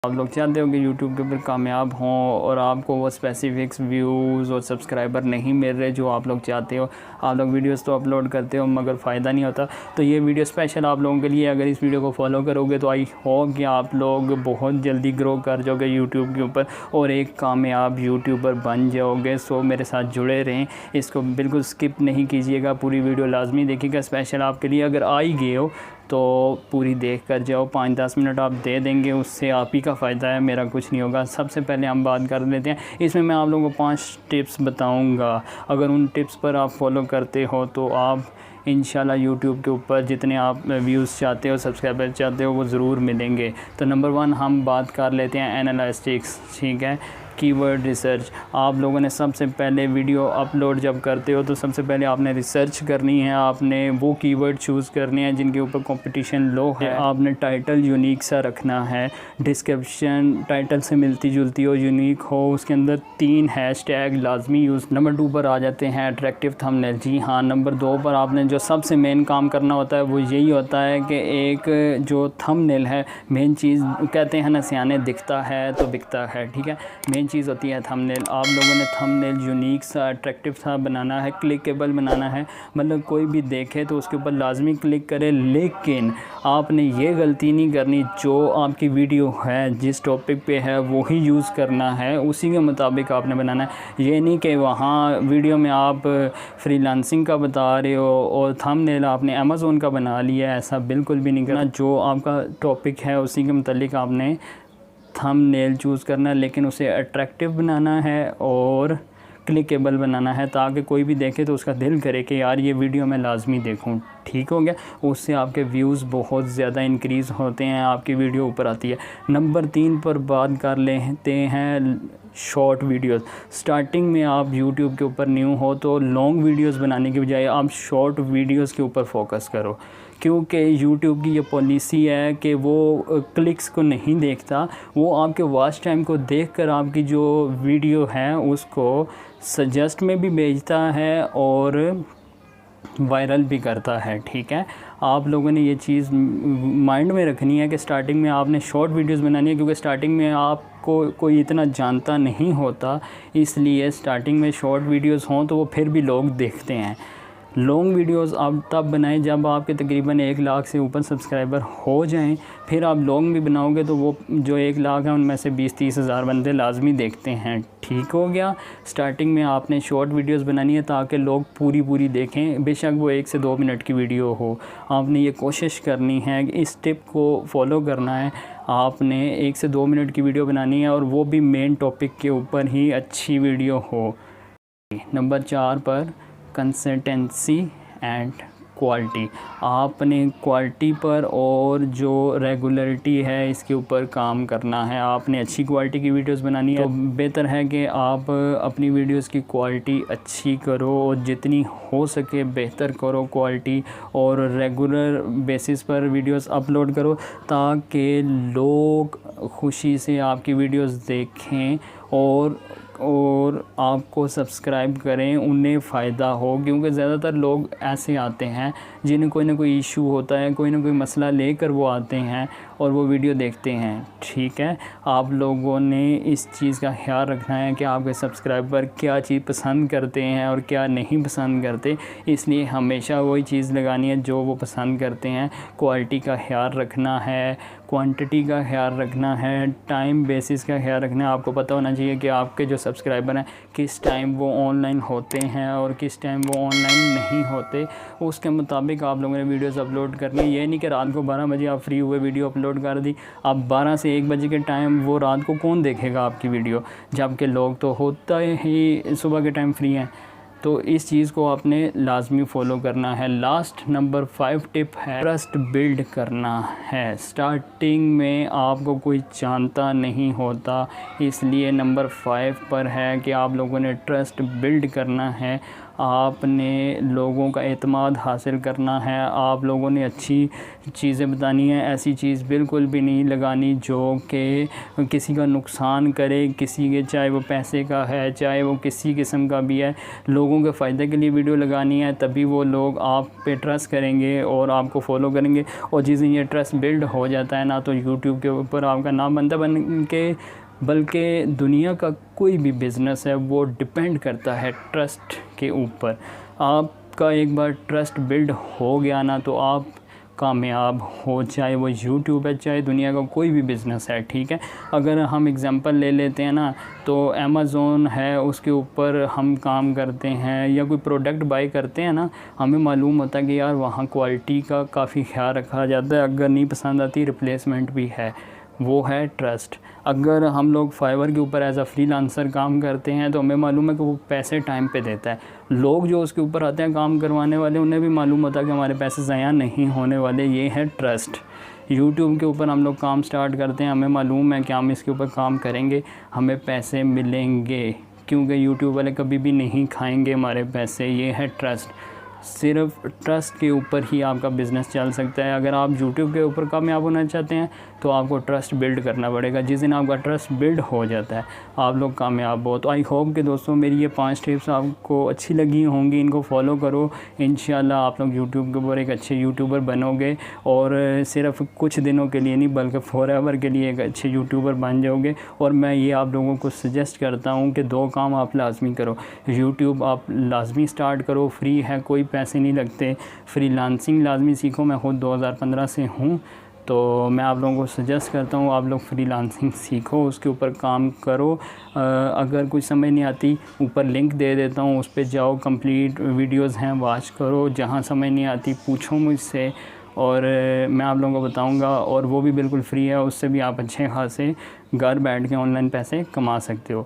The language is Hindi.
आप लोग चाहते हो कि YouTube के ऊपर कामयाब हों और आपको वो स्पेसिफिक्स व्यूज़ और सब्सक्राइबर नहीं मिल रहे जो आप लोग चाहते हो। आप लोग वीडियोस तो अपलोड करते हो मगर फ़ायदा नहीं होता, तो ये वीडियो स्पेशल आप लोगों के लिए। अगर इस वीडियो को फॉलो करोगे तो आई होप कि आप लोग बहुत जल्दी ग्रो कर जाओगे यूट्यूब के ऊपर और एक कामयाब यूट्यूबर बन जाओगे। सो मेरे साथ जुड़े रहें, इसको बिल्कुल स्किप नहीं कीजिएगा, पूरी वीडियो लाजमी देखिएगा। स्पेशल आपके लिए अगर आ ही गए हो तो पूरी देख कर जाओ, 5-10 मिनट आप दे देंगे, उससे आप ही का फ़ायदा है, मेरा कुछ नहीं होगा। सबसे पहले हम बात कर लेते हैं, इसमें मैं आप लोगों को 5 टिप्स बताऊंगा। अगर उन टिप्स पर आप फॉलो करते हो तो आप इंशाल्लाह यूट्यूब के ऊपर जितने आप व्यूज़ चाहते हो, सब्सक्राइबर चाहते हो, वो ज़रूर मिलेंगे। तो नंबर 1 हम बात कर लेते हैं एनालिटिक्स, ठीक है, कीवर्ड रिसर्च। आप लोगों ने सबसे पहले वीडियो अपलोड जब करते हो तो सबसे पहले आपने रिसर्च करनी है, आपने वो कीवर्ड चूज़ करने हैं जिनके ऊपर कंपटीशन लो है। आपने टाइटल यूनिक सा रखना है, डिस्क्रिप्शन टाइटल से मिलती जुलती हो, यूनिक हो, उसके अंदर 3 हैशटैग लाजमी यूज़। नंबर 2 पर आ जाते हैं अट्रैक्टिव थंबनेल। जी हाँ, नंबर 2 पर आपने जो सबसे मेन काम करना होता है वो यही होता है कि एक जो थंबनेल है, मेन चीज़ कहते हैं ना सियाने, दिखता है तो बिकता है, ठीक है। मेन चीज़ होती है थंबनेल। आप लोगों ने थंबनेल यूनिक सा, अट्रैक्टिव सा बनाना है, क्लिकेबल बनाना है, मतलब कोई भी देखे तो उसके ऊपर लाजमी क्लिक करे। लेकिन आपने ये गलती नहीं करनी, जो आपकी वीडियो है जिस टॉपिक पे है वही यूज़ करना है, उसी के मुताबिक आपने बनाना है। ये नहीं कि वहाँ वीडियो में आप फ्रीलांसिंग का बता रहे हो और थंबनेल आपने अमेज़ोन का बना लिया है, ऐसा बिल्कुल भी नहीं करना। जो आपका टॉपिक है उसी के मुतालिक आपने थंबनेल चूज़ करना है, लेकिन उसे अट्रैक्टिव बनाना है और क्लिकेबल बनाना है, ताकि कोई भी देखे तो उसका दिल करे कि यार ये वीडियो मैं लाजमी देखूं। ठीक हो गया, उससे आपके व्यूज़ बहुत ज़्यादा इंक्रीज़ होते हैं, आपकी वीडियो ऊपर आती है। नंबर 3 पर बात कर लेते हैं शॉर्ट वीडियोस। स्टार्टिंग में आप यूट्यूब के ऊपर न्यू हो तो लॉन्ग वीडियोस बनाने के बजाय आप शॉर्ट वीडियोस के ऊपर फोकस करो, क्योंकि यूट्यूब की ये पॉलिसी है कि वो क्लिक्स को नहीं देखता, वो आपके वॉच टाइम को देखकर आपकी जो वीडियो है उसको सजेस्ट में भी भेजता है और वायरल भी करता है, ठीक है। आप लोगों ने ये चीज़ माइंड में रखनी है कि स्टार्टिंग में आपने शॉर्ट वीडियोस बनानी है, क्योंकि स्टार्टिंग में आपको कोई इतना जानता नहीं होता, इसलिए स्टार्टिंग में शॉर्ट वीडियोस हों तो वो फिर भी लोग देखते हैं। लॉन्ग वीडियोस आप तब बनाएं जब आपके तकरीबन 1 लाख से ऊपर सब्सक्राइबर हो जाएं, फिर आप लॉन्ग भी बनाओगे तो वो जो 1 लाख है उनमें से 20-30 हज़ार बंदे लाजमी देखते हैं। ठीक हो गया। स्टार्टिंग में आपने शॉर्ट वीडियोस बनानी है ताकि लोग पूरी देखें, बेशक वो 1 से 2 मिनट की वीडियो हो। आपने ये कोशिश करनी है कि इस टिप को फॉलो करना है, आपने 1 से 2 मिनट की वीडियो बनानी है और वो भी मेन टॉपिक के ऊपर ही अच्छी वीडियो हो। नंबर 4 पर कंसिस्टेंसी एंड क्वालिटी। आपने क्वालिटी पर और जो रेगुलरिटी है इसके ऊपर काम करना है। आपने अच्छी क्वालिटी की वीडियोस बनानी है तो बेहतर है कि आप अपनी वीडियोस की क्वालिटी अच्छी करो और जितनी हो सके बेहतर करो क्वालिटी, और रेगुलर बेसिस पर वीडियोस अपलोड करो ताकि लोग खुशी से आपकी वीडियोस देखें और आपको सब्सक्राइब करें, उन्हें फ़ायदा हो। क्योंकि ज़्यादातर लोग ऐसे आते हैं जिन्हें कोई ना कोई इशू होता है, कोई ना कोई मसला लेकर वो आते हैं और वो वीडियो देखते हैं, ठीक है। आप लोगों ने इस चीज़ का ख्याल रखना है कि आपके सब्सक्राइबर क्या चीज़ पसंद करते हैं और क्या नहीं पसंद करते, इसलिए हमेशा वही चीज़ लगानी है जो वो पसंद करते हैं। क्वालिटी का ख्याल रखना है, क्वांटिटी का ख्याल रखना है, टाइम बेसिस का ख्याल रखना है। आपको पता होना चाहिए कि आपके जो सब्सक्राइबर हैं किस टाइम वो ऑनलाइन होते हैं और किस टाइम वो ऑनलाइन नहीं होते, उसके मुताबिक आप लोगों ने वीडियोस अपलोड करनी है। ये नहीं कि रात को 12 बजे आप फ्री हुए वीडियो अपलोड कर दी, अब 12 से 1 बजे के टाइम वो रात को कौन देखेगा आपकी वीडियो, जबकि लोग तो होता ही सुबह के टाइम फ्री हैं। तो इस चीज़ को आपने लाजमी फ़ॉलो करना है। लास्ट नंबर 5 टिप है ट्रस्ट बिल्ड करना है। स्टार्टिंग में आपको कोई जानता नहीं होता, इसलिए नंबर 5 पर है कि आप लोगों ने ट्रस्ट बिल्ड करना है। आपने लोगों का एतमाद हासिल करना है, आप लोगों ने अच्छी चीज़ें बतानी है, ऐसी चीज़ बिल्कुल भी नहीं लगानी जो कि किसी का नुकसान करे, किसी के, चाहे वो पैसे का है, चाहे वो किसी किस्म का भी है। लोगों के फ़ायदे के लिए वीडियो लगानी है, तभी वो लोग आप पे ट्रस्ट करेंगे और आपको फॉलो करेंगे। और जिस दिन ये ट्रस्ट बिल्ड हो जाता है ना, तो यूट्यूब के ऊपर आपका नाम बनता बन के, बल्कि दुनिया का कोई भी बिज़नेस है वो डिपेंड करता है ट्रस्ट के ऊपर। आपका एक बार ट्रस्ट बिल्ड हो गया ना, तो आप कामयाब हो, चाहे वो यूट्यूब है, चाहे दुनिया का कोई भी बिज़नेस है, ठीक है। अगर हम एग्ज़ाम्पल ले लेते हैं ना, तो अमेज़ोन है, उसके ऊपर हम काम करते हैं या कोई प्रोडक्ट बाय करते हैं ना, हमें मालूम होता है कि यार वहाँ क्वालिटी का काफ़ी ख्याल रखा जाता है, अगर नहीं पसंद आती रिप्लेसमेंट भी है, वो है ट्रस्ट। अगर हम लोग फाइवर के ऊपर एज अ फ्रीलांसर काम करते हैं, तो हमें मालूम है कि वो पैसे टाइम पे देता है। लोग जो उसके ऊपर आते हैं काम करवाने वाले, उन्हें भी मालूम होता है कि हमारे पैसे ज़ाया नहीं होने वाले, ये है ट्रस्ट। यूट्यूब के ऊपर हम लोग काम स्टार्ट करते हैं, हमें मालूम है कि हम इसके ऊपर काम करेंगे, हमें पैसे मिलेंगे, क्योंकि यूट्यूब वाले कभी भी नहीं खाएंगे हमारे पैसे, ये है ट्रस्ट। सिर्फ ट्रस्ट के ऊपर ही आपका बिज़नेस चल सकता है। अगर आप यूट्यूब के ऊपर कामयाब होना चाहते हैं, तो आपको ट्रस्ट बिल्ड करना पड़ेगा। जिस दिन आपका ट्रस्ट बिल्ड हो जाता है, आप लोग कामयाब हो। तो आई होप कि दोस्तों मेरी ये 5 टिप्स आपको अच्छी लगी होंगी, इनको फॉलो करो, इंशाल्लाह आप लोग यूट्यूब के ऊपर एक अच्छे यूट्यूबर बनोगे, और सिर्फ कुछ दिनों के लिए नहीं बल्कि फॉरएवर के लिए एक अच्छे यूट्यूबर बन जाओगे। और मैं ये आप लोगों को सजेस्ट करता हूँ कि 2 काम आप लाजमी करो। यूट्यूब आप लाजमी स्टार्ट करो, फ्री है, कोई पैसे नहीं लगते। फ्रीलांसिंग लाजमी सीखो, मैं ख़ुद 2015 से हूँ, तो मैं आप लोगों को सजेस्ट करता हूँ आप लोग फ्रीलांसिंग सीखो, उसके ऊपर काम करो। अगर कुछ समझ नहीं आती, ऊपर लिंक दे देता हूँ, उस पर जाओ, कंप्लीट वीडियोस हैं, वॉच करो। जहाँ समझ नहीं आती पूछो मुझसे, और मैं आप लोगों को बताऊँगा। और वो भी बिल्कुल फ्री है, उससे भी आप अच्छे खासे घर बैठ के ऑनलाइन पैसे कमा सकते हो।